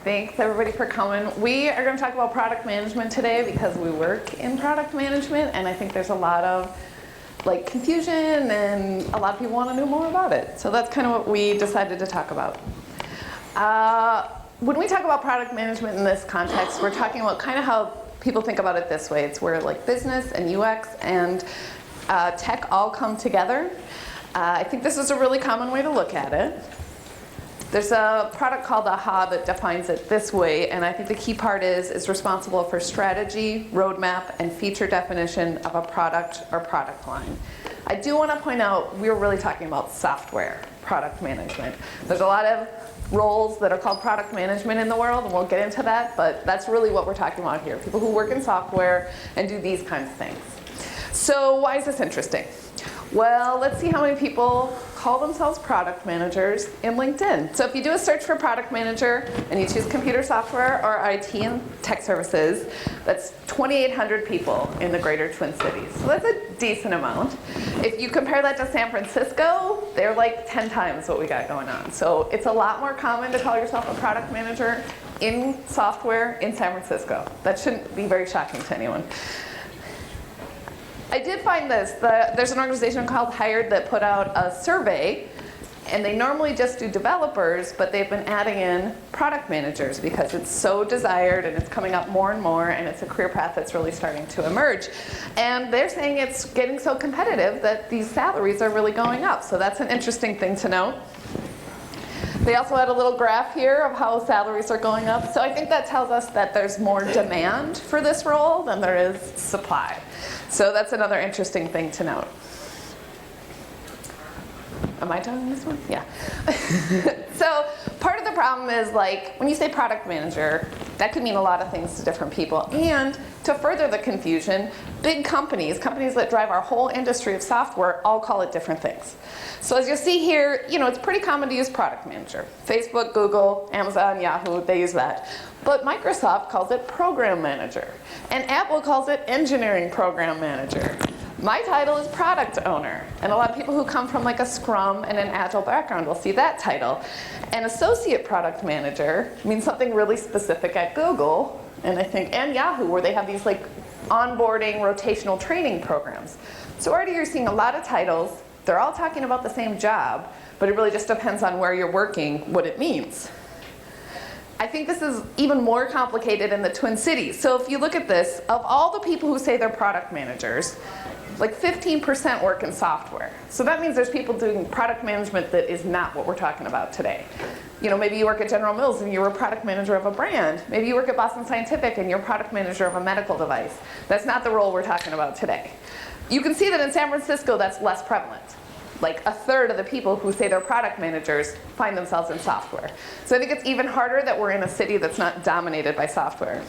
Thanks everybody for coming. We are going to talk about product management today because we work in product management, and I think there's a lot of confusion and a lot of people want to know more about it. So that's kind of what we decided to talk about. When we talk about product management in this context, we're talking about kind of how people think about it this way. It's where business and UX and tech all come together. I think this is a really common way to look at it. There's a product called AHA that defines it this way, and I think the key part is it's responsible for strategy, roadmap, and feature definition of a product or product line. I do want to point out we're really talking about software product management. There's a lot of roles that are called product management in the world, and we'll get into that, but that's really what we're talking about here. People who work in software and do these kinds of things. So why is this interesting? Well, let's see how many people call themselves product managers in LinkedIn. So if you do a search for product manager and you choose computer software or IT and tech services, that's 2,800 people in the greater Twin Cities. So that's a decent amount. If you compare that to San Francisco, they're 10 times what we got going on. So it's a lot more common to call yourself a product manager in software in San Francisco. That shouldn't be very shocking to anyone. I did find this. There's an organization called Hired that put out a survey, and they normally just do developers, but they've been adding in product managers because it's so desired and it's coming up more and more, and it's a career path that's really starting to emerge. And they're saying it's getting so competitive that these salaries are really going up. So that's an interesting thing to note. They also had a little graph here of how salaries are going up. So I think that tells us that there's more demand for this role than there is supply. So that's another interesting thing to note. Am I talking this one? Yeah. So part of the problem is when you say product manager, that could mean a lot of things to different people. And to further the confusion, big companies that drive our whole industry of software, all call it different things. So as you'll see here, it's pretty common to use product manager. Facebook, Google, Amazon, Yahoo, they use that. But Microsoft calls it program manager. And Apple calls it engineering program manager. My title is product owner, and a lot of people who come from a Scrum and an Agile background will see that title. And associate product manager means something really specific at Google, and Yahoo, where they have these onboarding, rotational training programs. So already you're seeing a lot of titles. They're all talking about the same job, but it really just depends on where you're working, what it means. I think this is even more complicated in the Twin Cities. So if you look at this, of all the people who say they're product managers, 15% work in software. So that means there's people doing product management that is not what we're talking about today. Maybe you work at General Mills and you're a product manager of a brand. Maybe you work at Boston Scientific and you're a product manager of a medical device. That's not the role we're talking about today. You can see that in San Francisco that's less prevalent. A third of the people who say they're product managers find themselves in software. So I think it's even harder that we're in a city that's not dominated by software.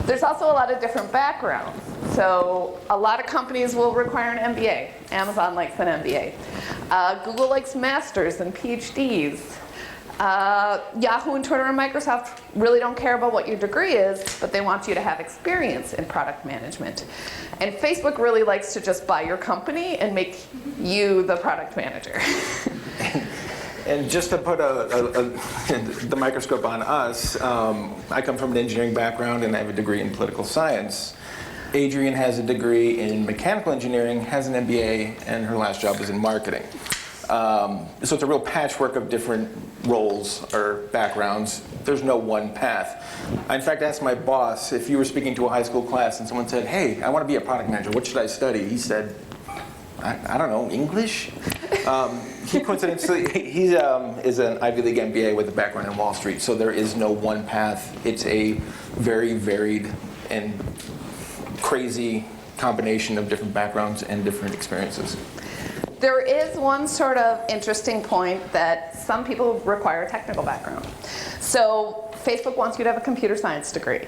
There's also a lot of different backgrounds. So a lot of companies will require an MBA. Amazon likes an MBA. Google likes masters and PhDs. Yahoo and Twitter and Microsoft really don't care about what your degree is, but they want you to have experience in product management. And Facebook really likes to just buy your company and make you the product manager. And just to put the microscope on us, I come from an engineering background and I have a degree in political science. Adrienne has a degree in mechanical engineering, has an MBA, and her last job was in marketing. So it's a real patchwork of different roles or backgrounds. There's no one path. I, in fact, asked my boss if you were speaking to a high school class and someone said, "Hey, I want to be a product manager. What should I study?" He said, I don't know, English? He coincidentally, he is an Ivy League MBA with a background in Wall Street, so there is no one path. It's a very varied and crazy combination of different backgrounds and different experiences. There is one sort of interesting point that some people require a technical background. So Facebook wants you to have a computer science degree.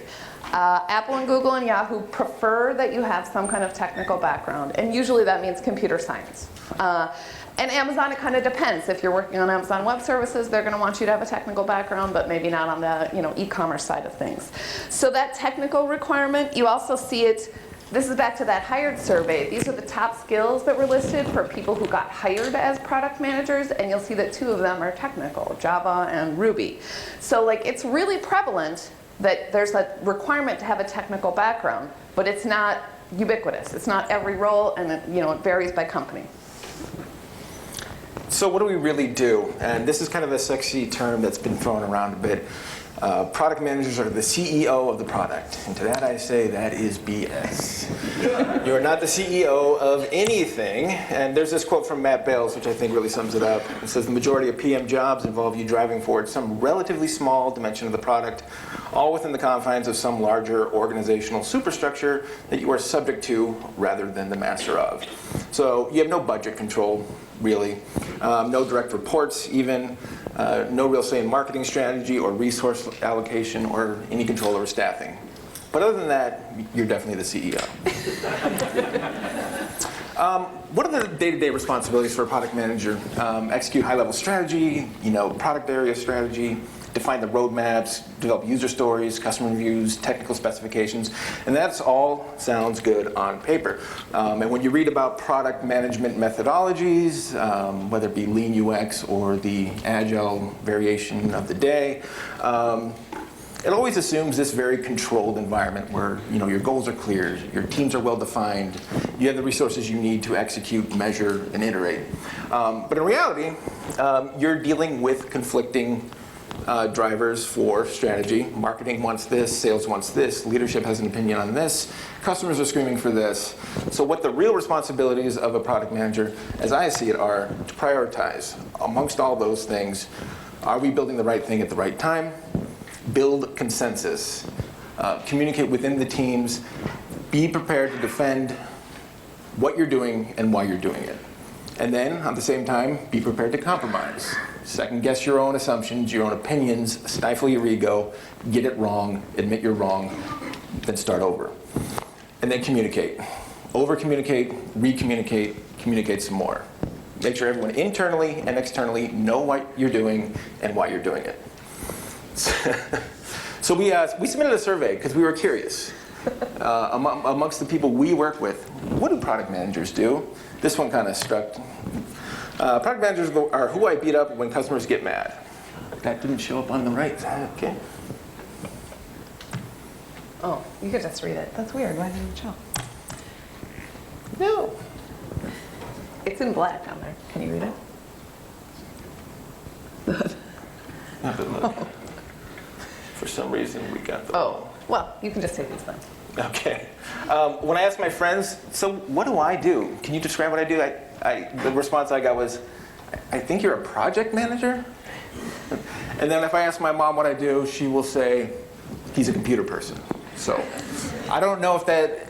Apple and Google and Yahoo prefer that you have some kind of technical background, and usually that means computer science. And Amazon, it kind of depends. If you're working on Amazon Web Services, they're going to want you to have a technical background, but maybe not on the e-commerce side of things. So that technical requirement, you also see it this is back to that hired survey. These are the top skills that were listed for people who got hired as product managers, and you'll see that 2 of them are technical, Java and Ruby. So like, it's really prevalent that there's a requirement to have a technical background, but it's not ubiquitous. It's not every role, and it varies by company. So what do we really do? And this is kind of a sexy term that's been thrown around a bit. Product managers are the CEO of the product. And to that I say, that is BS. You're not the CEO of anything. And there's this quote from Matt Bales, which I think really sums it up. It says, the majority of PM jobs involve you driving forward some relatively small dimension of the product, all within the confines of some larger organizational superstructure that you are subject to rather than the master of. So you have no budget control, really. No direct reports even. No real say in marketing strategy or resource allocation or any control over staffing. But other than that, you're definitely the CEO. What are the day-to-day responsibilities for a product manager? Execute high-level strategy, product area strategy, define the roadmaps, develop user stories, customer reviews, technical specifications, and that's all sounds good on paper. And when you read about product management methodologies, whether it be lean UX or the agile variation of the day, it always assumes this very controlled environment where your goals are clear, your teams are well defined, you have the resources you need to execute, measure, and iterate. But in reality, you're dealing with conflicting drivers for strategy. Marketing wants this, sales wants this, leadership has an opinion on this, customers are screaming for this. So what the real responsibilities of a product manager, as I see it, are to prioritize. Amongst all those things, are we building the right thing at the right time? Build consensus. Communicate within the teams. Be prepared to defend what you're doing and why you're doing it. And then, at the same time, be prepared to compromise. Second guess your own assumptions, your own opinions, stifle your ego, get it wrong, admit you're wrong, then start over. And then communicate. Over-communicate, re-communicate, communicate some more. Make sure everyone internally and externally know what you're doing and why you're doing it. So we submitted a survey because we were curious. Amongst the people we work with, what do product managers do? This one kind of struck. Product managers are who I beat up when customers get mad. That didn't show up on the right. Okay. Oh, you could just read it. That's weird. Why didn't it show? No. It's in black on there. Can you read it? No, but look. For some reason, we got the... Oh, well, you can just take these then. Okay. When I asked my friends, so what do I do? Can you describe what I do? The response I got was, I think you're a project manager? And then if I ask my mom what I do, she will say, he's a computer person. So I don't know if that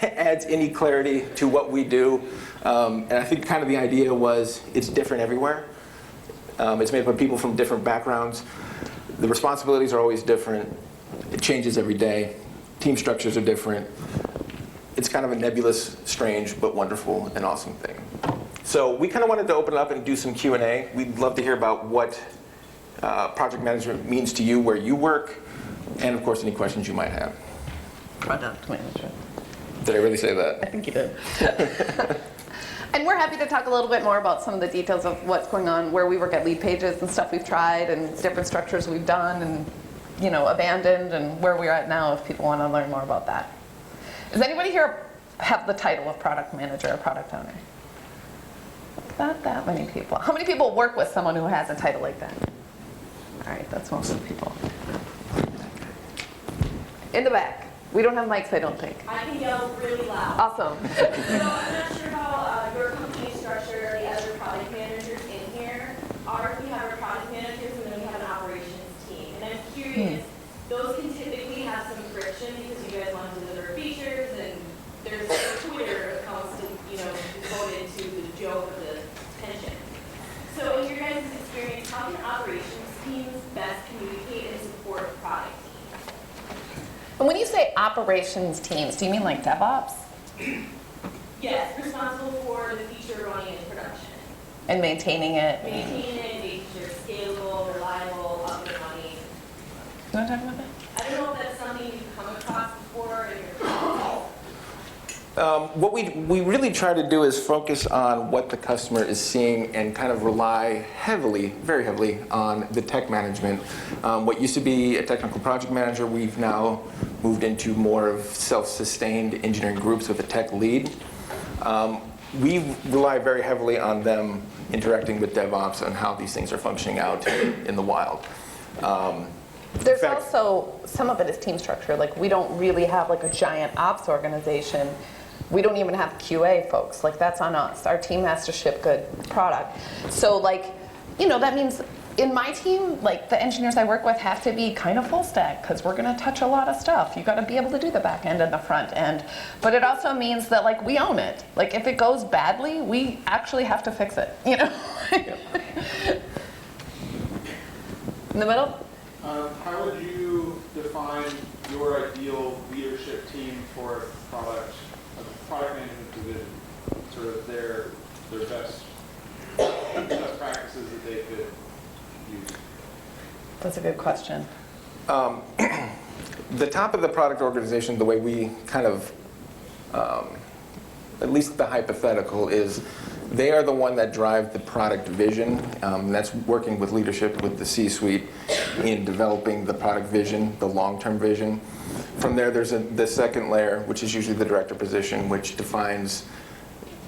adds any clarity to what we do. And I think kind of the idea was it's different everywhere. It's made up of people from different backgrounds. The responsibilities are always different. It changes every day. Team structures are different. It's kind of a nebulous, strange, but wonderful and awesome thing. So we kind of wanted to open it up and do some Q&A. We'd love to hear about what project management means to you, where you work, and of course any questions you might have. Product manager. Did I really say that? I think you did. And we're happy to talk a little bit more about some of the details of what's going on, where we work at lead pages and stuff we've tried, and different structures we've done and abandoned, and where we're at now if people want to learn more about that. Does anybody here have the title of product manager or product owner? Not that many people. How many people work with someone who has a title like that? All right, that's most of the people. In the back. We don't have mics, I don't think. I can yell really loud. Awesome. So I'm not sure how your company is structured, or the other product managers in here. Ours, we have our product managers, and then we have an operations team. And I'm curious, those can typically have some friction because you guys want to deliver features, and there's Twitter accounts devoted to the joke of the tension. So in your guys' experience, how can operations teams best communicate and support product teams? And when you say operations teams, do you mean like DevOps? Yes, responsible for the feature running in production. And maintaining it? Maintaining it, making sure it's scalable, reliable, up and running. You want to talk about that? I don't know if that's something you've come across before in your company. What we really try to do is focus on what the customer is seeing and kind of rely heavily, very heavily, on the tech management. What used to be a technical project manager, we've now moved into more of self-sustained engineering groups with a tech lead. We rely very heavily on them interacting with DevOps and how these things are functioning out in the wild. There's also, some of it is team structure. Like, we don't really have like a giant ops organization. We don't even have QA folks. Like, that's on us. Our team has to ship good product. So like, you know, that means in my team, like the engineers I work with have to be kind of full stack because we're going to touch a lot of stuff. You got to be able to do the back end and the front end. But it also means that like we own it. Like, if it goes badly, we actually have to fix it, you know? In the middle? How would you define your ideal leadership team for a product management division? Sort of their best practices that they could use? That's a good question. The top of the product organization, the way we kind of, at least the hypothetical is, they are the one that drive the product vision. That's working with leadership, with the C-suite in developing the product vision, the long-term vision. From there, there's the second layer, which is usually the director position, which defines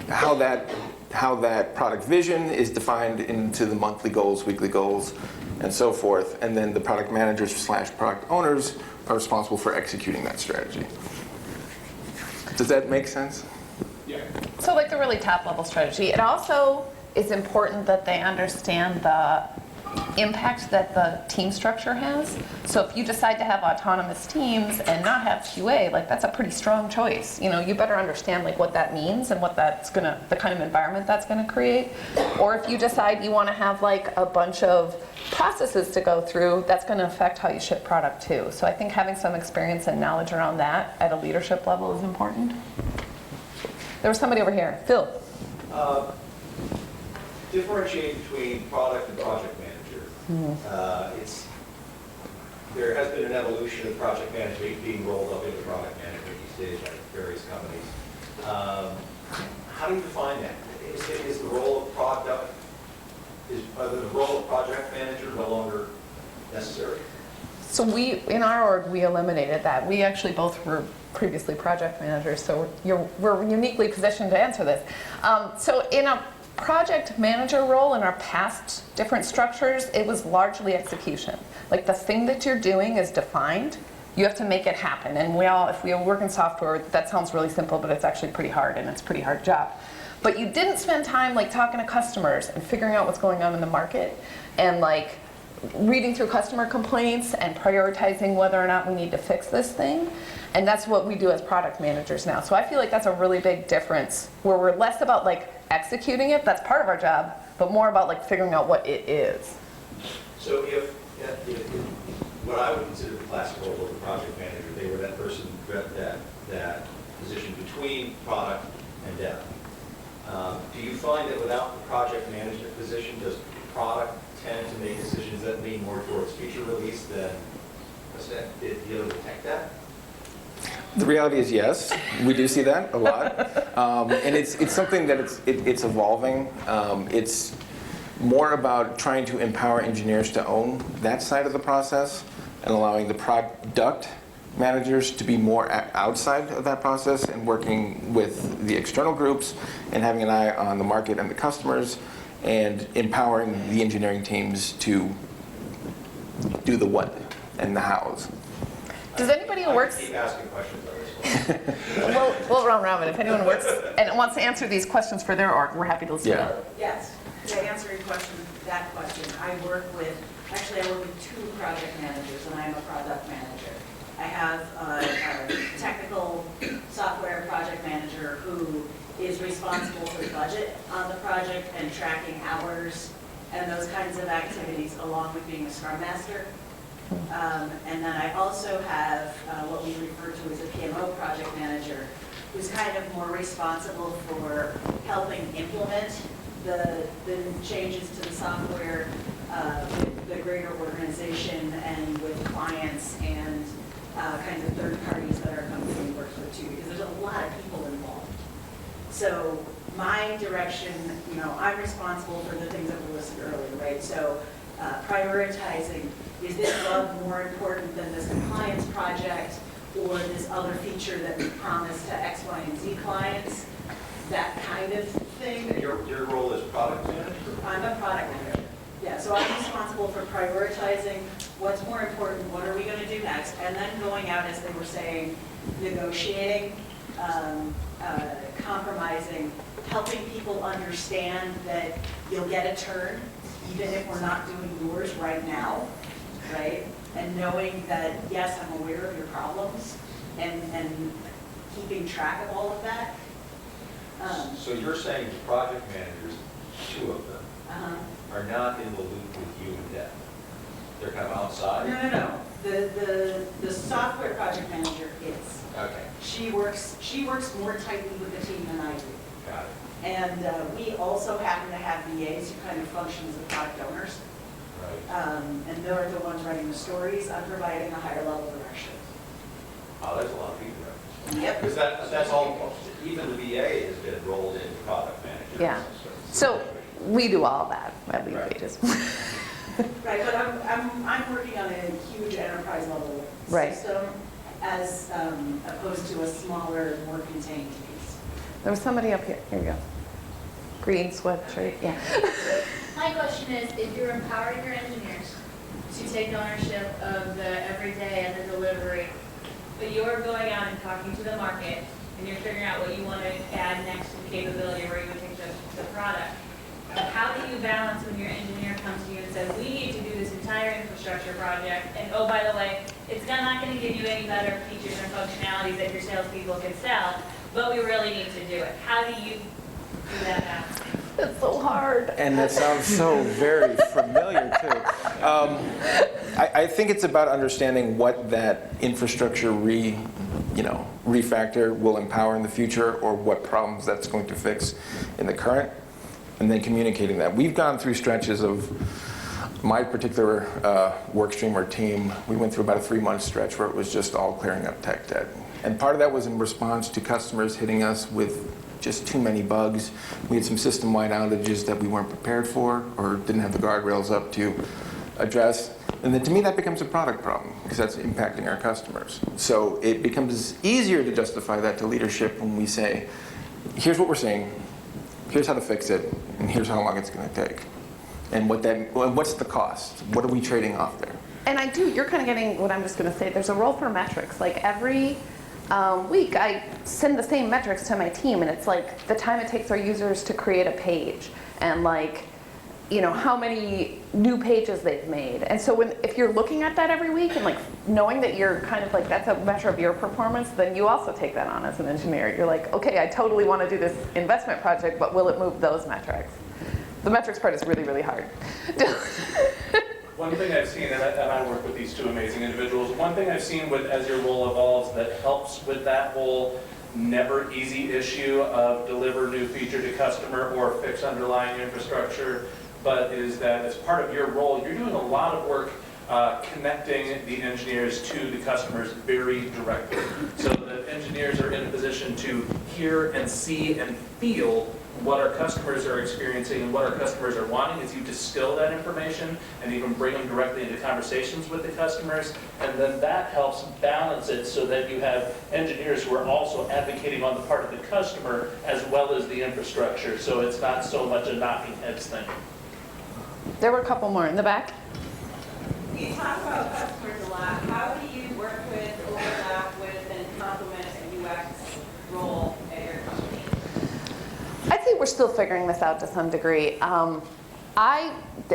how that product vision is defined into the monthly goals, weekly goals, and so forth. And then the product managers / product owners are responsible for executing that strategy. Does that make sense? Yeah. So like the really top level strategy, it also is important that they understand the impact that the team structure has. So if you decide to have autonomous teams and not have QA, like that's a pretty strong choice. You know, you better understand like what that means and what that's gonna, the kind of environment that's gonna create. Or if you decide you wanna have like a bunch of processes to go through, that's gonna affect how you ship product too. So I think having some experience and knowledge around that at a leadership level is important. There was somebody over here. Phil. Differentiate between product and project manager. There has been an evolution of project management being rolled up into product management these days by various companies. How do you define that? Is the role of product, the role of project manager no longer necessary? So in our org, we eliminated that. We actually both were previously project managers, so we're uniquely positioned to answer this. So in a project manager role in our past different structures, it was largely execution. Like the thing that you're doing is defined, you have to make it happen. And if we work in software, that sounds really simple, but it's actually pretty hard, and it's a pretty hard job. But you didn't spend time like talking to customers and figuring out what's going on in the market and like reading through customer complaints and prioritizing whether or not we need to fix this thing. And that's what we do as product managers now. So I feel like that's a really big difference where we're less about like executing it, that's part of our job, but more about like figuring out what it is. So if what I would consider the classic role of the project manager, they were that person, that position between product and dev. Do you find that without the project management position, does product tend to make decisions that lean more towards feature release than the other tech dev? The reality is yes, we do see that a lot, and it's something that it's evolving. It's more about trying to empower engineers to own that side of the process and allowing the product managers to be more outside of that process and working with the external groups and having an eye on the market and the customers and empowering the engineering teams to do the what and the hows. Does anybody who works... keep asking questions on this one. We'll round robin. If anyone works and wants to answer these questions for their org, we're happy to listen. Yeah. Yes, to answer your question, I work with two project managers, and I'm a product manager. I have a technical software project manager who is responsible for the budget on the project and tracking hours and those kinds of activities, along with being a Scrum Master. And then I also have what we refer to as a PMO project manager, who's kind of more responsible for helping implement the changes to the software with the greater organization and with clients and kinds of third parties that our company works with too, because there's a lot of people involved. So my direction, I'm responsible for the things that were listed earlier, right? So prioritizing, is this bug more important than this compliance project or this other feature that we promised to X, Y, and Z clients? That kind of thing. And your role is product manager? I'm a product manager. Yeah, so I'm responsible for prioritizing what's more important, what are we going to do next, and then going out, as they were saying, negotiating, compromising, helping people understand that you'll get a turn, even if we're not doing yours right now, right? And knowing that, yes, I'm aware of your problems, and keeping track of all of that. So you're saying the project managers, 2 of them, are not in the loop with you and Deb? They're kind of outside? No. The software project manager is. Okay, She works more tightly with the team than I do. got it. And we also happen to have VAs who kind of function as the product owners. Right. And they're the ones writing the stories. I'm providing a higher level direction. Oh, there's a lot of people there. Yep. Because that's all, even the VA has been rolled into product manager. Yeah. So we do all that at Lead Right. Pages. Right, but I'm working on a huge enterprise level Right. system as opposed to a smaller, more contained piece. There was somebody up here. Here you go. Green sweatshirt. Yeah. My question is, if you're empowering your engineers to take ownership of the everyday and the delivery, but you're going out and talking to the market, and you're figuring out what you want to add next to the capability where you would take the product, how do you balance when your engineer comes to you and says, we need to do this entire infrastructure project, and oh, by the way, it's not going to give you any better features and functionalities that your salespeople can sell, but we really need to do it. How do you do that balance? It's so hard. And that sounds so very familiar too. I think it's about understanding what that infrastructure refactor will empower in the future, or what problems that's going to fix in the current, and then communicating that. We've gone through stretches of my particular work stream or team. We went through about a 3-month stretch where it was just all clearing up tech debt. And part of that was in response to customers hitting us with just too many bugs. We had some system-wide outages that we weren't prepared for or didn't have the guardrails up to address. And then to me, that becomes a product problem because that's impacting our customers. So it becomes easier to justify that to leadership when we say, here's what we're seeing, here's how to fix it, and here's how long it's going to take. And what's the cost? What are we trading off there? And you're kind of getting what I'm just going to say. There's a role for metrics. Like every week, I send the same metrics to my team, and it's like the time it takes our users to create a page, and like, how many new pages they've made. And so if you're looking at that every week and like knowing that you're kind of like, that's a measure of your performance, then you also take that on as an engineer. You're like, okay, I totally want to do this investment project, but will it move those metrics? The metrics part is really, really hard. One thing I've seen, and I work with these 2 amazing individuals, one thing I've seen as your role evolves that helps with that whole never easy issue of deliver new feature to customer or fix underlying infrastructure, but is that as part of your role, you're doing a lot of work connecting the engineers to the customers very directly. So that engineers are in a position to hear and see and feel what our customers are experiencing and what our customers are wanting, as you distill that information and even bring them directly into conversations with the customers. And then that helps balance it so that you have engineers who are also advocating on the part of the customer as well as the infrastructure. So it's not so much a knocking heads thing. There were a couple more in the back. You talk about customers a lot. How do you work with, overlap with, and complement a UX role at your company? I'd say we're still figuring this out to some degree. I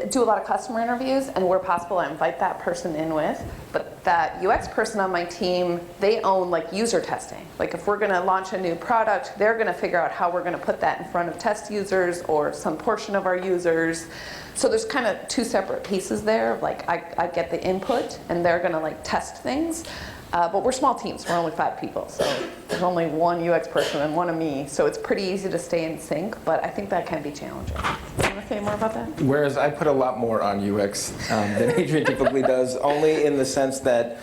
do a lot of customer interviews, and where possible, I invite that person in with. But that UX person on my team, they own like user testing. Like if we're going to launch a new product, they're going to figure out how we're going to put that in front of test users or some portion of our users. So there's kind of 2 separate pieces there. Like I get the input, and they're going to like test things. But we're small teams. We're only 5 people, so there's only 1 UX person and 1 of me. So it's pretty easy to stay in sync, but I think that can be challenging. You want to say more about that? Whereas I put a lot more on UX than Adrian typically does, only in the sense that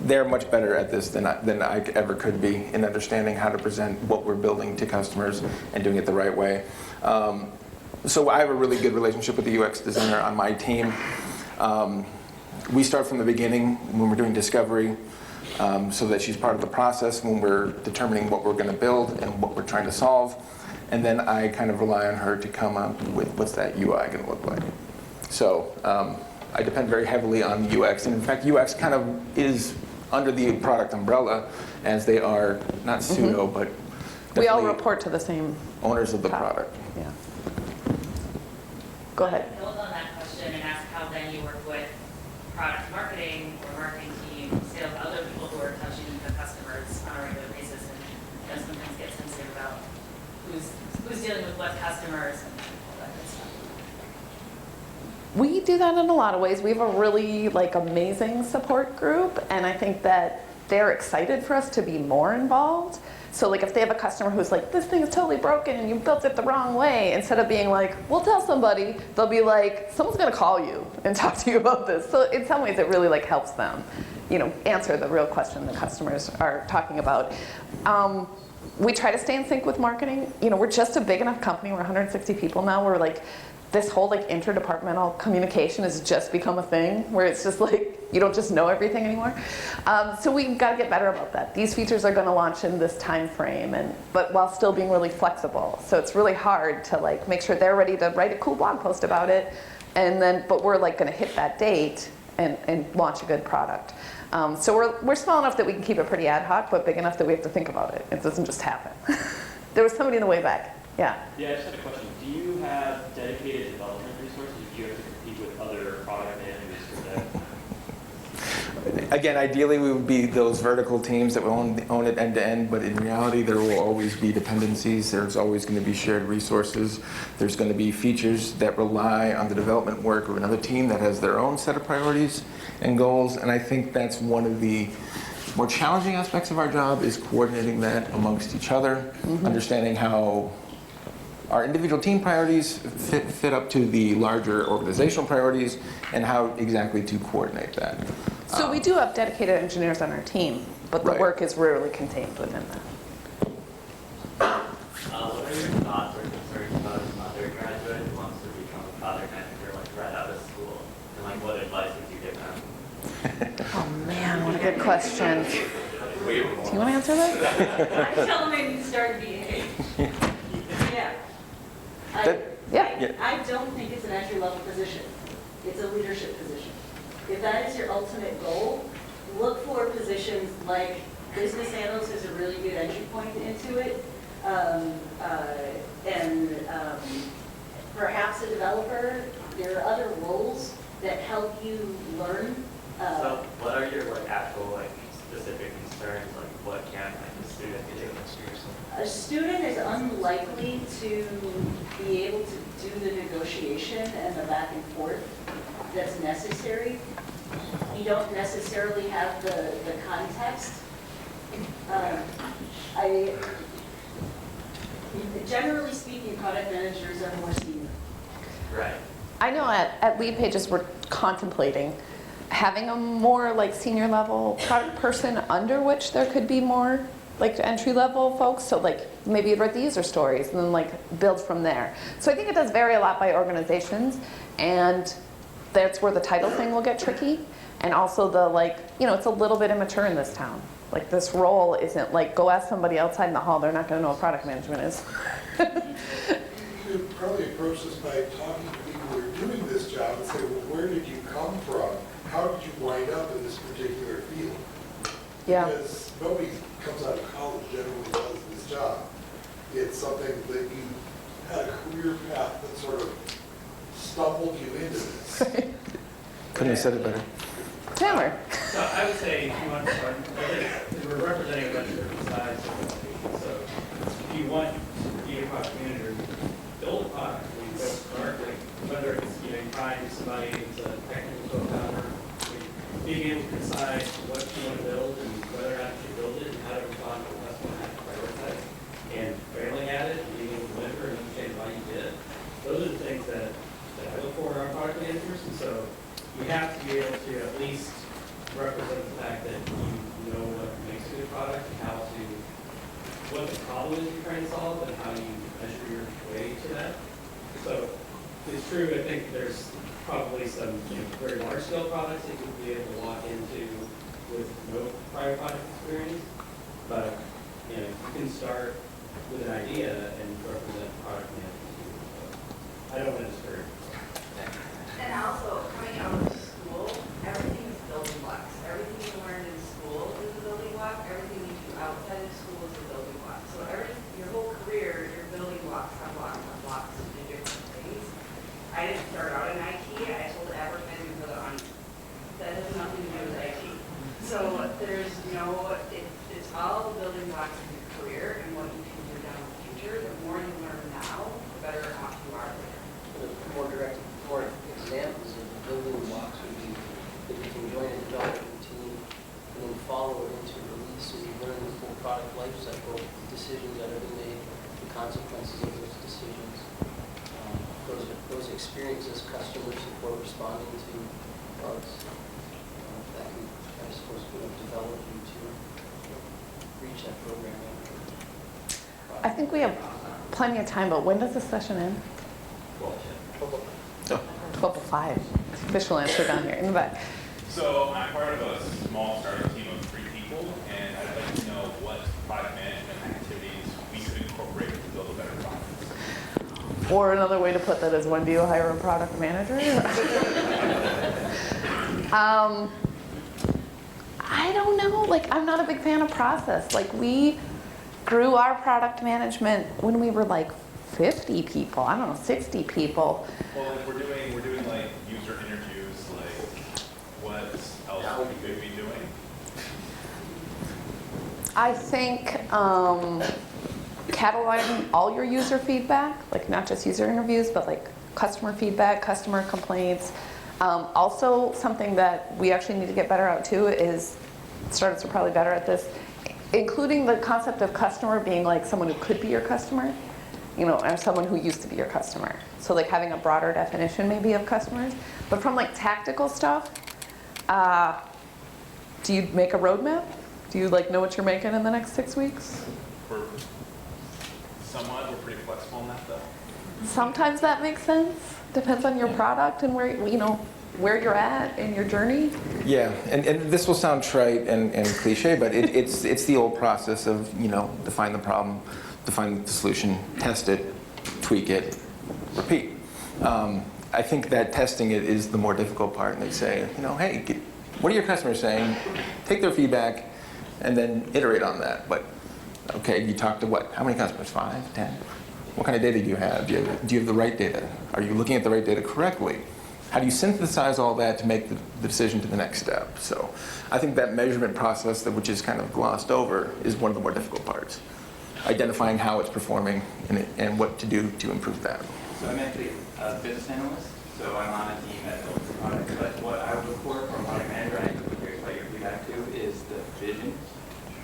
they're much better at this than I ever could be in understanding how to present what we're building to customers and doing it the right way. So I have a really good relationship with the UX designer on my team. We start from the beginning when we're doing discovery, so that she's part of the process when we're determining what we're going to build and what we're trying to solve. And then I kind of rely on her to come up with what's that UI going to look like. So I depend very heavily on UX. And in fact, UX kind of is under the product umbrella, as they are not pseudo, but We all definitely report to the same owners of the top. product. Yeah. Go ahead. Build on that question and ask how then you work with product marketing or marketing team, sales, other people who are touching the customers on a regular basis, and sometimes get sensitive about who's dealing with what customers and all that good stuff. We do that in a lot of ways. We have a really amazing support group, and I think that they're excited for us to be more involved. So if they have a customer who's like, this thing is totally broken and you built it the wrong way, instead of being like, we'll tell somebody, they'll be like, someone's gonna call you and talk to you about this. So in some ways it really helps them, answer the real question the customers are talking about. We try to stay in sync with marketing. We're just a big enough company, we're 160 people now, we're this whole interdepartmental communication has just become a thing where it's just you don't just know everything anymore. So we've got to get better about that. These features are going to launch in this time frame, but while still being really flexible. So it's really hard to make sure they're ready to write a cool blog post about it, but we're going to hit that date and launch a good product. So we're small enough that we can keep it pretty ad hoc, but big enough that we have to think about it. It doesn't just happen. There was somebody in the way back. Yeah. Yeah, I just had a question. Do you have dedicated development resources? Do you have to compete with other product managers for that? Again, ideally we would be those vertical teams that will own it end to end, but in reality there will always be dependencies. There's always going to be shared resources. There's going to be features that rely on the development work of another team that has their own set of priorities and goals, and I think that's one of the more challenging aspects of our job, is coordinating that amongst each other, understanding how our individual team priorities fit up to the larger organizational priorities, and how exactly to coordinate that. So we do have dedicated engineers on our team, but the Right. work is rarely contained within that. What are your thoughts or concerns about another graduate who wants to become a product manager right out of school? And what advice would you give them? Oh man, what a good question. Do you want to answer that? I tell them they need to start BA. Yeah. Yeah. I don't think it's an entry-level position. It's a leadership position. If that is your ultimate goal, look for positions like business analyst is a really good entry point into it, and perhaps a developer. There are other roles that help you learn. So what are your actual specific concerns? What can a student do? A student is unlikely to be able to do the negotiation and the back and forth that's necessary. You don't necessarily have the context. Generally speaking, product managers are more senior. Right. I know at Lead Pages we're contemplating having a more senior level product person under which there could be more entry level folks. So maybe you'd write the user stories and then build from there. So I think it does vary a lot by organizations, and that's where the title thing will get tricky. And also the it's a little bit immature in this town. This role isn't go ask somebody outside in the hall, they're not going to know what product management is. You could probably approach this by talking to people who are doing this job and say, well, where did you come from? How did you wind up in this particular field? Yeah. Because nobody comes out of college generally does this job. It's something that you had a career path that sort of stumbled you into this. Couldn't have said it better. Taylor. So I would say if you want to start, we're representing a bunch of different sides of the people. So if you want to be a product manager, build a product. Start whether it's you find somebody who's a technical co-founder, being able to decide what you want to build and whether or not you should build it and how to respond to the customer and how to prioritize, and failing at it, and being able to measure and understand why you did. Those are the things that I look for in our product managers, and so you have to be able to at least represent the fact that you what the problem is you're trying to solve and how you measure your way to that. So it's true, I think there's probably some very large scale products that you'll be able to walk into with no prior product experience. But you can start with an idea and represent product management. So I don't want to discourage. And also, coming out of school, everything is building blocks. Everything you learn in school is a building block. Everything you do outside of school is a building block. So your whole career, you're building blocks on blocks on blocks to do different things. I didn't start out in IT. I sold advertising for the Army. That has nothing to do with IT. So there's it's all the building blocks of your career and what you can do down in the future. The more you learn now, the better off you are later. More examples of the building blocks would be that you can join a development team and then follow it into release, so you learn the full product life cycle, decisions that have been made, the consequences of those decisions. Those experiences customers support responding to bugs. That can, I suppose, develop you to reach that program. I think we have plenty of time, but when does the session end? 12:05. Official answer down here in the back. So I'm part of a small startup team of 3 people, and I'd like to know what product management activities we could incorporate to build a better product. Or another way to put that is, when do you hire a product manager? I don't know. Like, I'm not a big fan of process. Like, we grew our product management when we were like 50 people. I don't know, 60 people. Well, like we're doing like user interviews. Like, what else we could be doing? I think cataloging all your user feedback, like not just user interviews, but like customer feedback, customer complaints. Also, something that we actually need to get better at too is, startups are probably better at this, including the concept of customer being like someone who could be your customer, or someone who used to be your customer. So like having a broader definition maybe of customers. But from like tactical stuff, do you make a roadmap? Do you like know what you're making in the next 6 weeks? We're pretty flexible in that though. Sometimes that makes sense. Depends on your product and where you're at in your journey. Yeah, and this will sound trite and cliche, but it's the old process of, define the problem, define the solution, test it, tweak it, repeat. I think that testing it is the more difficult part, and they say, hey, what are your customers saying? Take their feedback, and then iterate on that. But, okay, you talked to what? How many customers? 5, 10? What kind of data do you have? Do you have the right data? Are you looking at the right data correctly? How do you synthesize all that to make the decision to the next step? So I think that measurement process, which is kind of glossed over, is one of the more difficult parts. Identifying how it's performing and what to do to improve that. So I'm actually a business analyst, so I'm on a team that builds products. But what I would look for from product manager, and I'm curious about your feedback too, is the vision.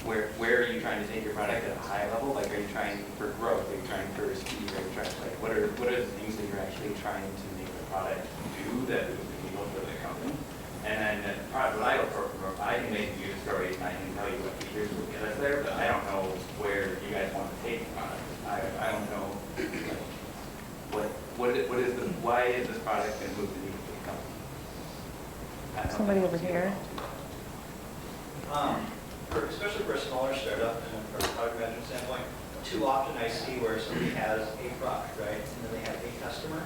Where are you trying to take your product at a high level? Like, are you trying for growth? Are you trying for speed? Are you trying what are the things that you're actually trying to make the product do that moves the needle for the company? And then what I look for, I can make you a story and I can tell you what features will get us there, but I don't know where you guys want to take the product. I don't know why is this product going to move the needle for the company? Somebody over here. Especially for a smaller startup and from a product management standpoint, too often I see where somebody has a product, right, and then they have a customer.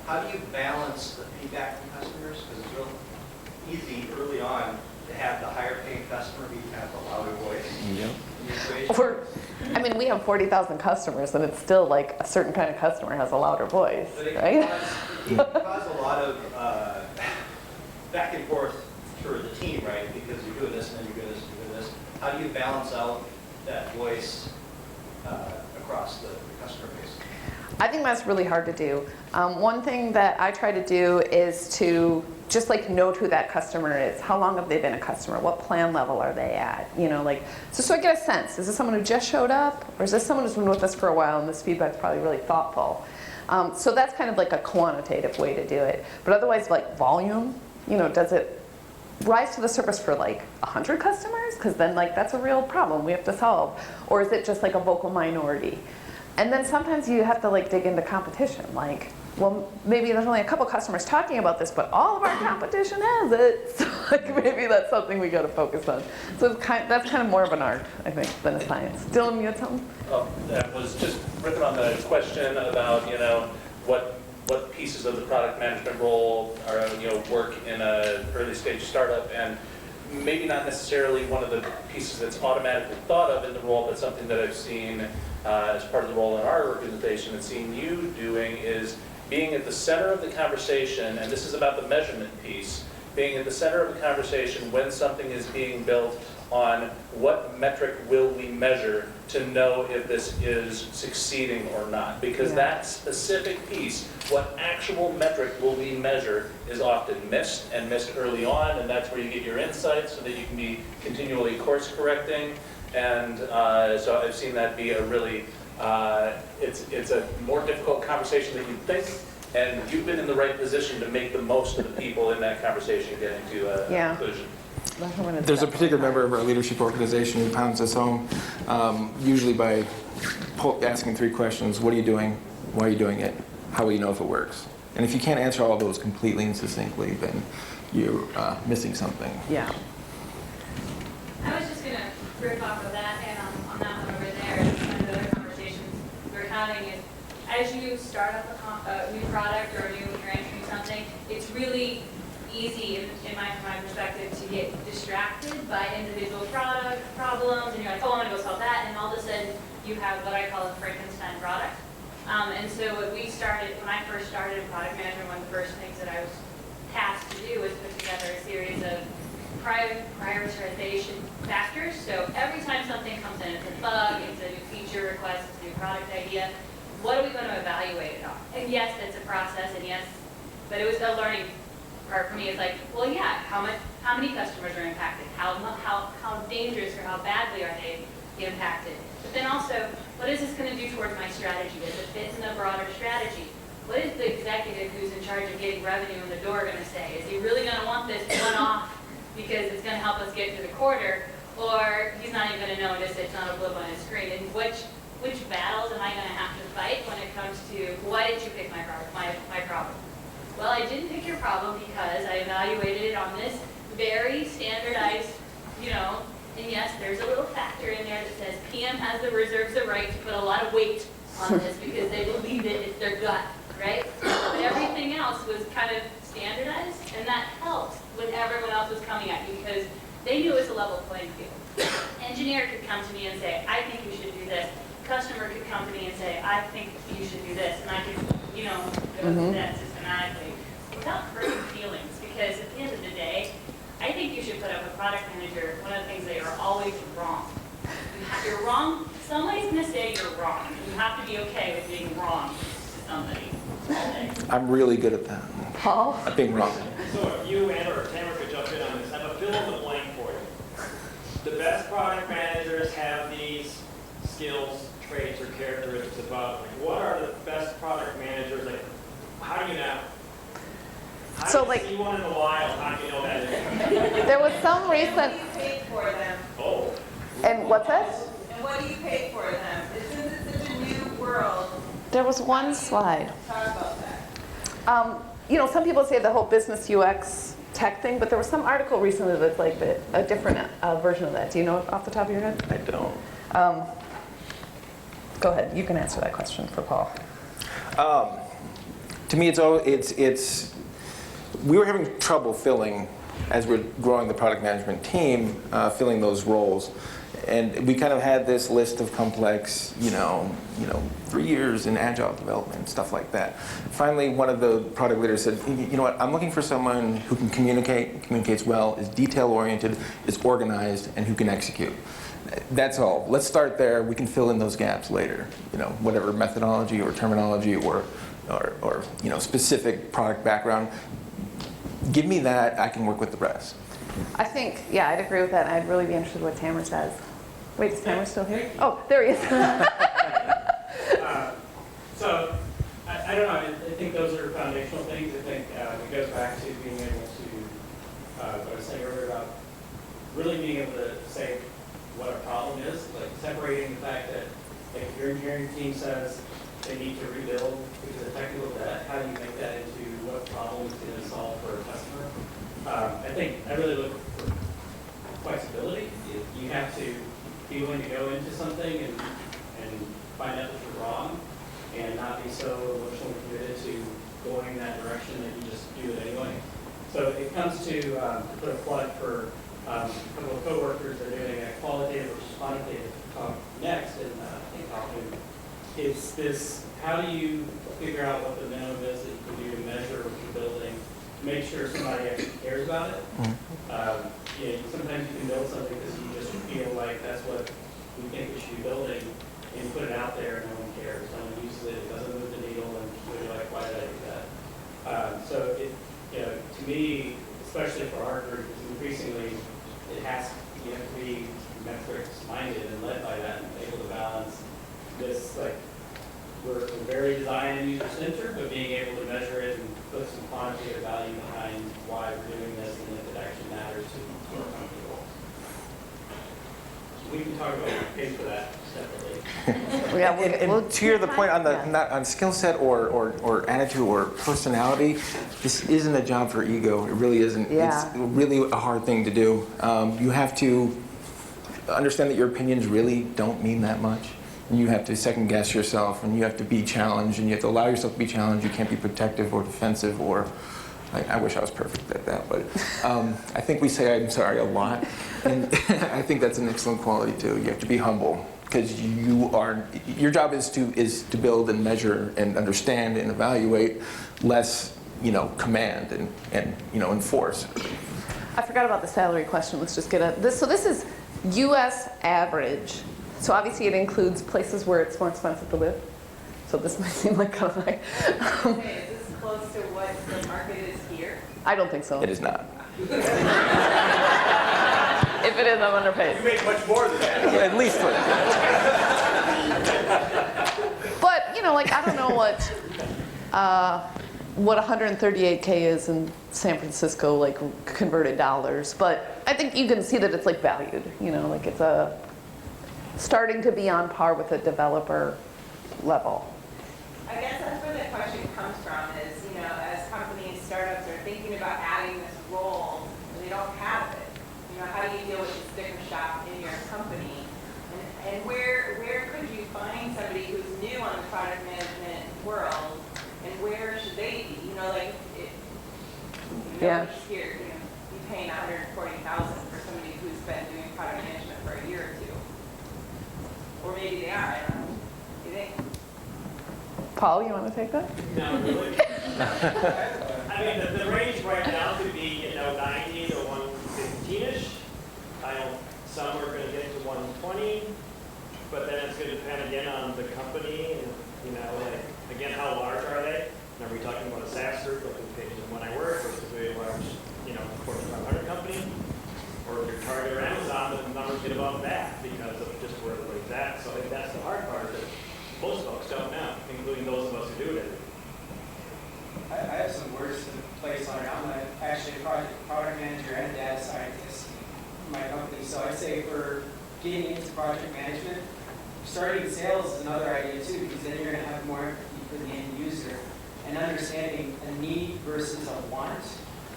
How do you balance the feedback from customers? Because it's real easy early on to have the higher paying customer be kind of a louder voice in the equation. We have 40,000 customers, and it's still like a certain kind of customer has a louder voice, right? It can cause a lot of back and forth for the team, right? Because you're doing this and then you're doing this and you're doing this. How do you balance out that voice across the customer base? I think that's really hard to do. One thing that I try to do is to just like note who that customer is. How long have they been a customer? What plan level are they at? So I get a sense. Is this someone who just showed up? Or is this someone who's been with us for a while and this feedback's probably really thoughtful? So that's kind of like a quantitative way to do it. But otherwise, like volume, does it rise to the surface for like 100 customers? Because then like that's a real problem we have to solve. Or is it just like a vocal minority? And then sometimes you have to like dig into competition. Like, well, maybe there's only a couple customers talking about this, but all of our competition has it. So like maybe that's something we got to focus on. So it's that's kind of more of an art, I think, than a science. Dylan, you had something? That was just ripping on the question about, what pieces of the product management role are, work in a early stage startup, and maybe not necessarily one of the pieces that's automatically thought of in the role, but something that I've seen as part of the role in our organization and seen you doing is being at the center of the conversation, and this is about the measurement piece, being at the center of the conversation when something is being built on what metric will we measure to know if this is succeeding or not. Because that specific piece, what actual metric will we measure, is often missed and missed early on, and that's where you get your insights so that you can be continually course correcting. And so I've seen that be a really, it's a more difficult conversation than you'd think, and you've been in the right position to make the most of the people in that conversation getting to a conclusion. There's a particular member of our leadership organization who pounds us home, usually by asking 3 questions. What are you doing? Why are you doing it? How will you know if it works? And if you can't answer all of those completely and succinctly, then you're missing something. Yeah. I was just going to riff off of that, and on that one over there, one of the other conversations we're having is, as you start up a new product or you're entering something, it's really easy, in my perspective, to get distracted by individual product problems, and you're like, oh, I'm going to go solve that, and all of a sudden you have what I call a Frankenstein product. And so when I first started product management, one of the first things that I was tasked to do was put together a series of prioritization factors. So every time something comes in, it's a bug, it's a new feature request, it's a new product idea, what are we going to evaluate it on? And yes, it's a process, and yes, but it was the learning part for me. It's like, well, yeah, how many customers are impacted? How dangerous or how badly are they impacted? But then also, what is this going to do towards my strategy? Does it fit in the broader strategy? What is the executive who's in charge of getting revenue in the door going to say? Is he really going to want this one-off because it's going to help us get to the quarter, or he's not even going to notice it's not a blip on his screen? And which battles am I going to have to fight when it comes to, why did you pick my problem? Well, I didn't pick your problem because I evaluated it on this very standardized, and yes, there's a little factor in there that says PM reserves the right to put a lot of weight on this because they believe that it's their gut, right? But everything else was kind of standardized, and that helped when everyone else was coming at you because they knew it was a level playing field. Engineer could come to me and say, I think you should do this. Customer could come to me and say, I think you should do this, and I could, go through that systematically without hurting feelings, because at the end of the day, I think you should put up a product manager. One of the things, they are always wrong. You're wrong. Somebody's going to say you're wrong. You have to be okay with being wrong to somebody all day. I'm really good at that. Paul? At being wrong. So if you and or Tamara could jump in on this, I have a fill in the blank for you. The best product managers have these skills, traits, or characteristics about them. Like, what are the best product managers? Like, how do you know? So like, see one in the wild, how do you know that is? there was some recent, What do you pay for them? Oh. and what's that? And what do you pay for them? Since it's such a new world, There was one slide. talk about that. Some people say the whole business UX tech thing, but there was some article recently that's like a different version of that. Do you know off the top of your head? I don't. Go ahead. You can answer that question for Paul. To me, we were having trouble filling, as we're growing the product management team, filling those roles. And we kind of had this list of complex, 3 years in agile development, stuff like that. Finally, one of the product leaders said, you know what, I'm looking for someone who can communicates well, is detail-oriented, is organized, and who can execute. That's all. Let's start there. We can fill in those gaps later. Whatever methodology or terminology or specific product background. Give me that. I can work with the rest. I think, I'd agree with that. I'd really be interested in what Tamara says. Wait, is Tamara still here? Oh, there he is. So, I don't know. I think those are foundational things. I think it goes back to being able to what I was saying earlier about really being able to say what a problem is, like separating the fact that like if your engineering team says they need to rebuild because of technical debt, how do you make that into what problem is going to solve for a customer? I think I really look for flexibility. You have to be willing to go into something and find out that you're wrong and not be so emotionally committed to going in that direction that you just do it anyway. So it comes to put a plug for a couple of coworkers. They're doing a qualitative versus quantitative talk next in Kaufman. It's this, how do you figure out what the minimum is that you can do to measure what you're building, to make sure somebody actually cares about it. Sometimes you can build something because you just feel like that's what we think we should be building, and put it out there and no one cares. No one uses it, it doesn't move the needle, and you're like, why did I do that? So to me, especially for our group, is increasingly you have to be metrics minded and led by that and able to balance this, like, we're very design and user centered, but being able to measure it and put some quantitative value behind why we're doing this and if it actually matters to our company goals. We can talk about pay for that separately. And to the point on the not on skill set or attitude or personality, this isn't a job for ego. It really isn't. Yeah. It's really a hard thing to do. You have to understand that your opinions really don't mean that much. You have to second guess yourself, and you have to be challenged, and you have to allow yourself to be challenged. You can't be protective or defensive or, I wish I was perfect at that, but I think we say I'm sorry a lot, and I think that's an excellent quality too. You have to be humble, because your job is to build and measure and understand and evaluate, less command and enforce. I forgot about the salary question. Let's just get this. So this is U.S. average. So obviously it includes places where it's more expensive to live. So this might seem like kind of like. Is this close to what the market is here? I don't think so. It is not. If it is, I'm underpaid. You make much more than that. At least for But I don't know what 138K is in San Francisco, like converted dollars. But I think you can see that it's like valued. Like it's starting to be on par with a developer level. I guess that's where the question comes from is, as companies, startups are thinking about adding this role, and they don't have it. How do you deal with the sticker shock in your company? And where could you find somebody who's new on the product management world, and where should they be? Here, you paying $140,000 for somebody who's been doing product management for a year or two. Or maybe they are, I don't know. What do you think? Paul, you want to take that? No, really. I mean, the range right now could be 90 to 115-ish. Some are going to get to 120, but then it's going to depend again on the company and again, how large are they? And are we talking about a SaaS group like when I work versus a large Fortune 500 company? Or if you're Target or Amazon, the numbers get above that because of just where everybody's at. So I think that's the hard part that most folks don't know, including those of us who do it. I have some words to place on it. I'm actually a product manager and a data scientist in my company. So I'd say for getting into project management, starting sales is another idea too, because then you're going to have more empathy for the end user and understanding a need versus a want.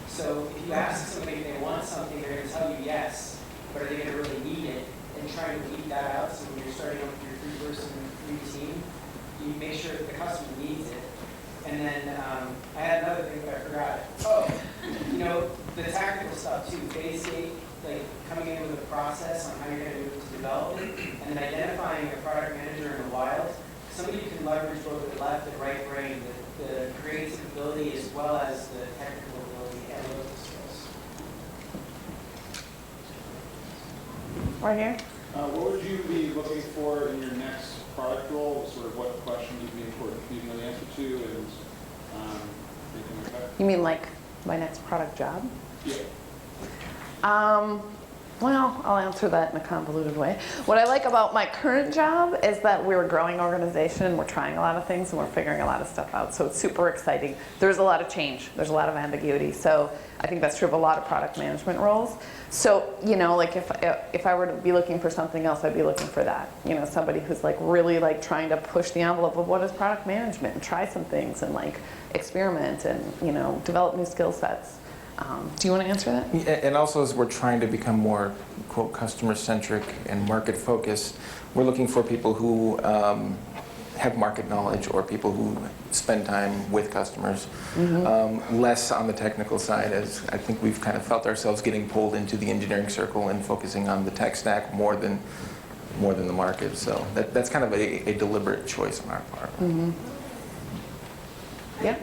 So if you ask somebody if they want something, they're going to tell you yes, but are they going to really need it? And trying to weed that out, so when you're starting up with your three-person new team, you make sure that the customer needs it. And then I had another thing, but I forgot it. Oh, the technical stuff too, basic, like coming in with a process on how you're going to develop it, and then identifying a product manager in the wild. Somebody who can leverage both the left and right brain, the creative ability as well as the technical ability and analytical skills. Right here. What would you be looking for in your next product role? Sort of what questions would be important for you to know the answer to, and anything like that? You mean like my next product job? Yeah. Well, I'll answer that in a convoluted way. What I like about my current job is that we're a growing organization, we're trying a lot of things, and we're figuring a lot of stuff out. So it's super exciting. There's a lot of change. There's a lot of ambiguity. So I think that's true of a lot of product management roles. So, you know, like if I were to be looking for something else, I'd be looking for that. You know, somebody who's like really like trying to push the envelope of what is product management and try some things and like experiment and, you know, develop new skill sets. Do you want to answer that? Yeah, and also as we're trying to become more, quote, customer-centric and market-focused, we're looking for people who have market knowledge or people who spend time with customers, less on the technical side, as I think we've kind of felt ourselves getting pulled into the engineering circle and focusing on the tech stack more than the market. So that's kind of a deliberate choice on our part. Yeah.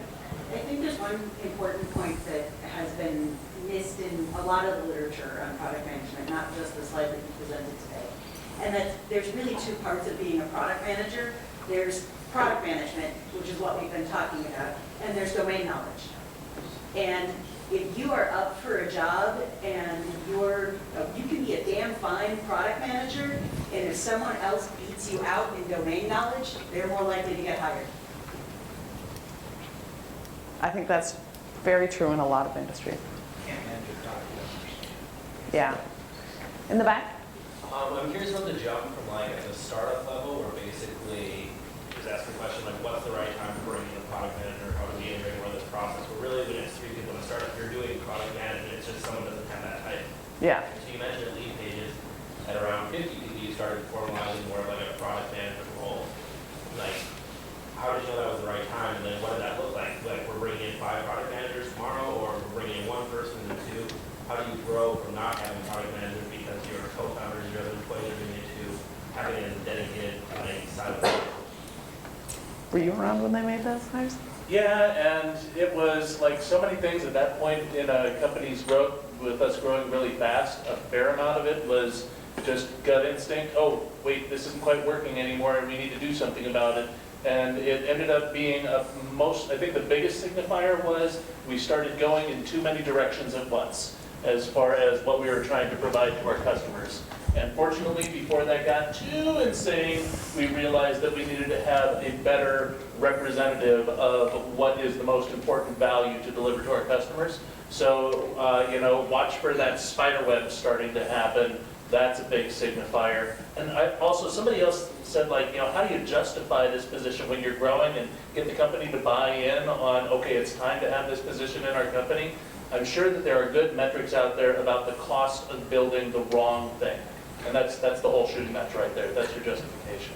I think there's one important point that has been missed in a lot of the literature on product management, not just the slide that you presented today. And that there's really two parts of being a product manager. There's product management, which is what we've been talking about, and there's domain knowledge. And if you are up for a job and you can be a damn fine product manager, and if someone else beats you out in domain knowledge, they're more likely to get hired. I think that's very true in a lot of industries. Can't manage your product. Yeah. In the back? I'm curious about the jump from like at the startup level where basically just ask the question like what's the right time to bring in a product manager, how do we integrate more of this process? Where really when it's 3 people in a startup, you're doing product management, it's just someone doesn't have that type. Yeah. So you mentioned lead pages at around 50 people you started formalizing more of like a product management role. Like how did you know that was the right time and then what did that look like? Like we're bringing in 5 product managers tomorrow or we're bringing in 1 person and 2? How do you grow from not having product managers because your co-founders, your other employees are doing it to having it as a dedicated like, side of it? Were you around when they made those hires? Yeah, and it was like so many things at that point in a company's growth, with us growing really fast, a fair amount of it was just gut instinct. Oh, wait, this isn't quite working anymore and we need to do something about it. And it ended up being I think the biggest signifier was we started going in too many directions at once as far as what we were trying to provide to our customers. And fortunately, before that got too insane, we realized that we needed to have a better representative of what is the most important value to deliver to our customers. So, you know, watch for that spider web starting to happen. That's a big signifier. And somebody else said, like, you know, how do you justify this position when you're growing and get the company to buy in on, okay, it's time to have this position in our company? I'm sure that there are good metrics out there about the cost of building the wrong thing. And that's the whole shooting match right there. That's your justification.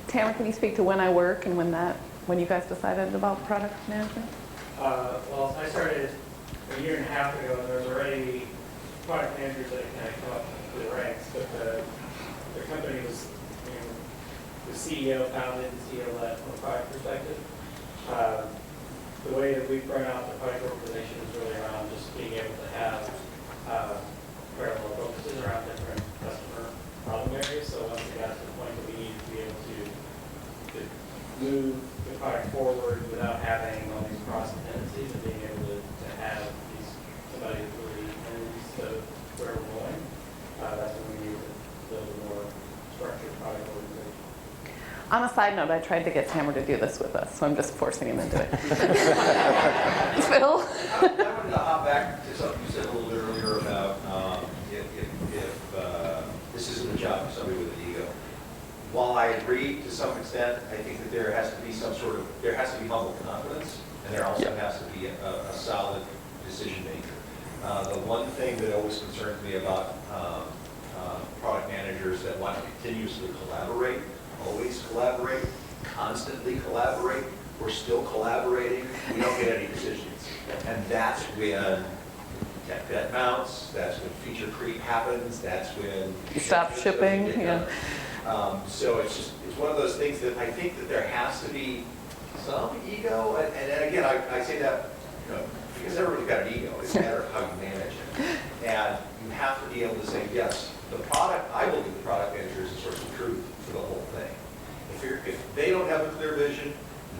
Tamara, can you speak to when I work and when you guys decided about product management? Well, I started a year and a half ago, and there was already product managers that had kind of come up through the ranks, but the company was, you know, the CEO founded and CEO led from a product perspective. The way that we've grown out the product organization is really around just being able to have parallel focuses around different customer problem areas. So once we got to the point that we needed to be able to move the product forward without having all these cross dependencies and being able to have somebody who really owns where we're going, that's when we needed to build a more structured product organization. On a side note, I tried to get Tamara to do this with us, so I'm just forcing him into it. Phil? I wanted to hop back to something you said a little bit earlier about if this isn't a job for somebody with an ego. While I agree to some extent, I think that there has to be humble confidence, and there also has to be a solid decision maker. The one thing that always concerns me about product managers that want to continuously collaborate, always collaborate, constantly collaborate, we're still collaborating, we don't get any decisions. And that's when tech debt mounts, that's when feature creep happens, that's when you stop shipping. Yeah. So it's one of those things that I think that there has to be some ego, and again, I say that, you know, because everybody's got an ego, it's a matter of how you manage it. And you have to be able to say, yes, the product, I believe the product manager is a source of truth for the whole thing. If they don't have a clear vision,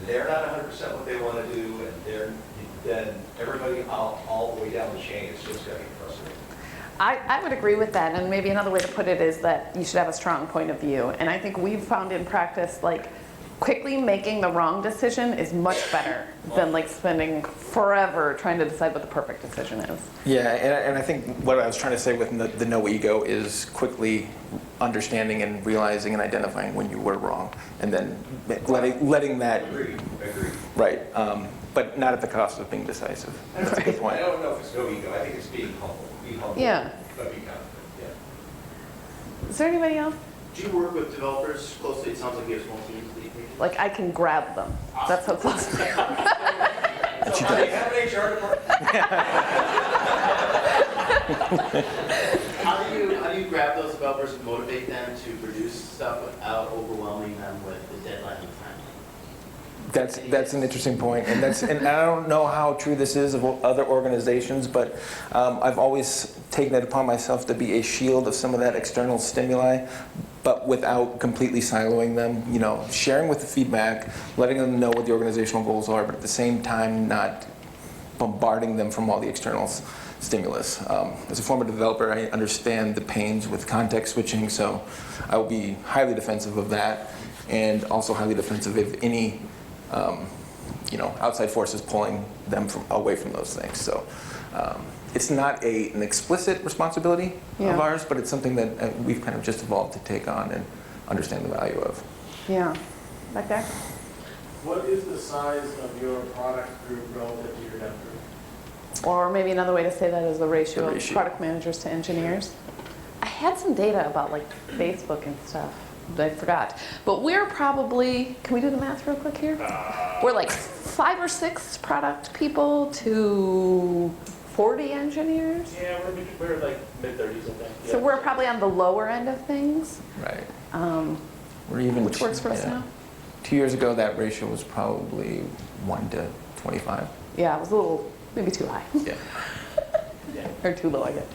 they're not 100% what they want to do, and then everybody all the way down the chain is just going to be frustrated. I would agree with that, and maybe another way to put it is that you should have a strong point of view. And I think we've found in practice, like, quickly making the wrong decision is much better than like spending forever trying to decide what the perfect decision is. Yeah, and I think what I was trying to say with the no ego is quickly understanding and realizing and identifying when you were wrong, and then letting that. Agreed. Right, but not at the cost of being decisive. That's a good point. I don't know if it's no ego, I think it's being humble. Be humble. Yeah. But be confident, yeah. Is there anybody else? Do you work with developers closely? It sounds like you have small teams. Like, I can grab them. That's how close I am. So how do you have an HR department? How do you grab those developers and motivate them to produce stuff without overwhelming them with the deadline and timeline? That's an interesting point, and I don't know how true this is of other organizations, but I've always taken it upon myself to be a shield of some of that external stimuli, but without completely siloing them. You know, sharing with the feedback, letting them know what the organizational goals are, but at the same time not bombarding them from all the external stimulus. As a former developer, I understand the pains with context switching, so I will be highly defensive of that, and also highly defensive of any outside forces pulling them away from those things. So it's not an explicit responsibility of ours, but it's something that we've kind of just evolved to take on and understand the value of. Yeah. Back there? What is the size of your product group relative to your dev group? Or maybe another way to say that is the ratio of product managers to engineers. I had some data about like Facebook and stuff, but I forgot. But we're probably, can we do the math real quick here? We're like 5 or 6 product people to 40 engineers. Yeah, we're like mid-30s, I think. So we're probably on the lower end of things. Right. Which works for us now. 2 years ago, that ratio was probably 1 to 25. Yeah, it was a little, maybe too high. Yeah. Or too low, I guess.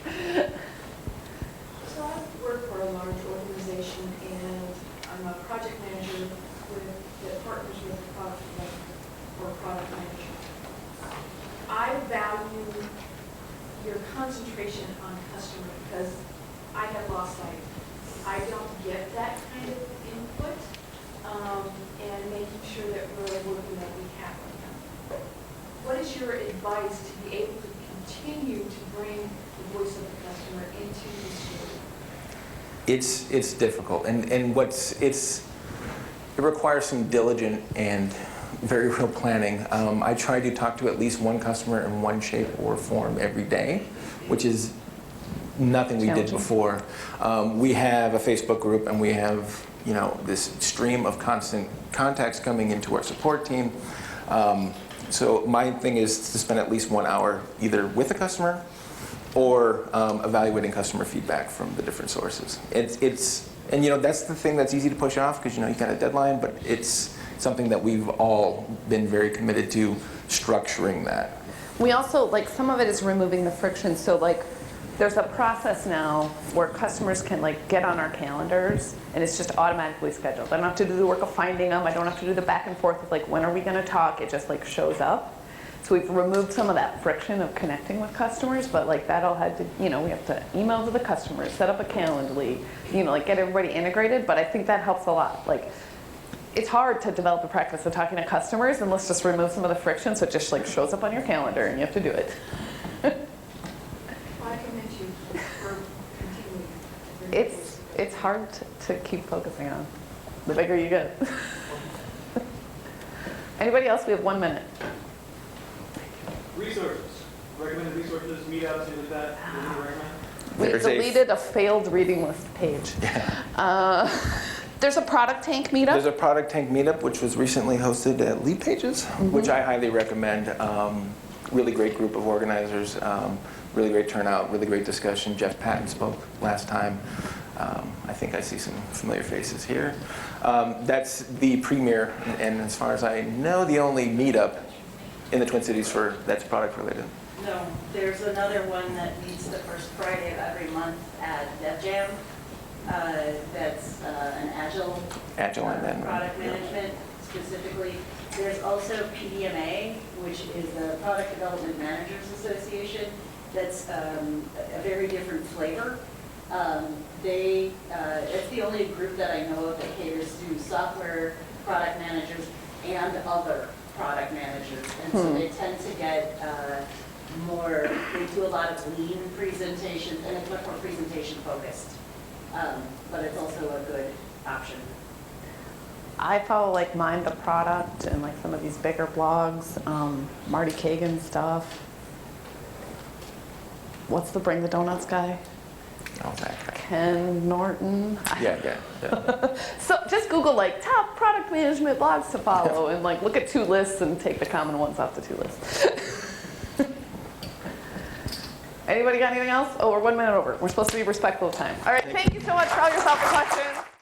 So I work for a large organization, and I'm a project manager that partners with a product developer or product manager. I value your concentration on customer because I have lost sight. I don't get that kind of input, and making sure that we're working that we have with them. What is your advice to be able to continue to bring the voice of the customer into the story? It's difficult, and it requires some diligent and very real planning. I try to talk to at least one customer in one shape or form every day, which is nothing we did before. We have a Facebook group, and we have this stream of constant contacts coming into our support team. So my thing is to spend at least 1 hour either with a customer or evaluating customer feedback from the different sources. And that's the thing that's easy to push off because you got a deadline, but it's something that we've all been very committed to structuring that. We also, some of it is removing the friction. So there's a process now where customers can get on our calendars and it's just automatically scheduled. I don't have to do the work of finding them. I don't have to do the back and forth of when are we going to talk. It just shows up. So we've removed some of that friction of connecting with customers, but that all had to, we have to email to the customers, set up a Calendly, get everybody integrated. But I think that helps a lot. It's hard to develop a practice of talking to customers, and let's just remove some of the friction so it just shows up on your calendar and you have to do it. I commend you for continuing. It's hard to keep focusing on. The bigger you get. Anybody else? We have 1 minute. Resources. Recommended resources, meetups, things like that. What do you recommend? We deleted a failed reading list page. There's a Product Tank meetup. There's a Product Tank meetup, which was recently hosted at Lead Pages, which I highly recommend. Really great group of organizers, really great turnout, really great discussion. Jeff Patton spoke last time. I think I see some familiar faces here. That's the premier, and as far as I know, the only meetup in the Twin Cities that's product related. No, there's another one that meets the first Friday of every month at DevJam. That's an agile product management specifically. There's also PDMA, which is the Product Development Managers Association, that's a very different flavor. It's the only group that I know of that caters to software product managers and other product managers. And so they tend to get more, they do a lot of lean presentations, and it's much more presentation focused. But it's also a good option. I follow like Mind the Product and like some of these bigger blogs, Marty Kagan stuff. What's the Bring the Donuts guy? Oh, that guy. Ken Norton. Yeah. So just Google like top product management blogs to follow and like look at 2 lists and take the common ones off the 2 lists. Anybody got anything else? Oh, we're 1 minute over. We're supposed to be respectful of time. All right, thank you so much for all your thoughtful questions.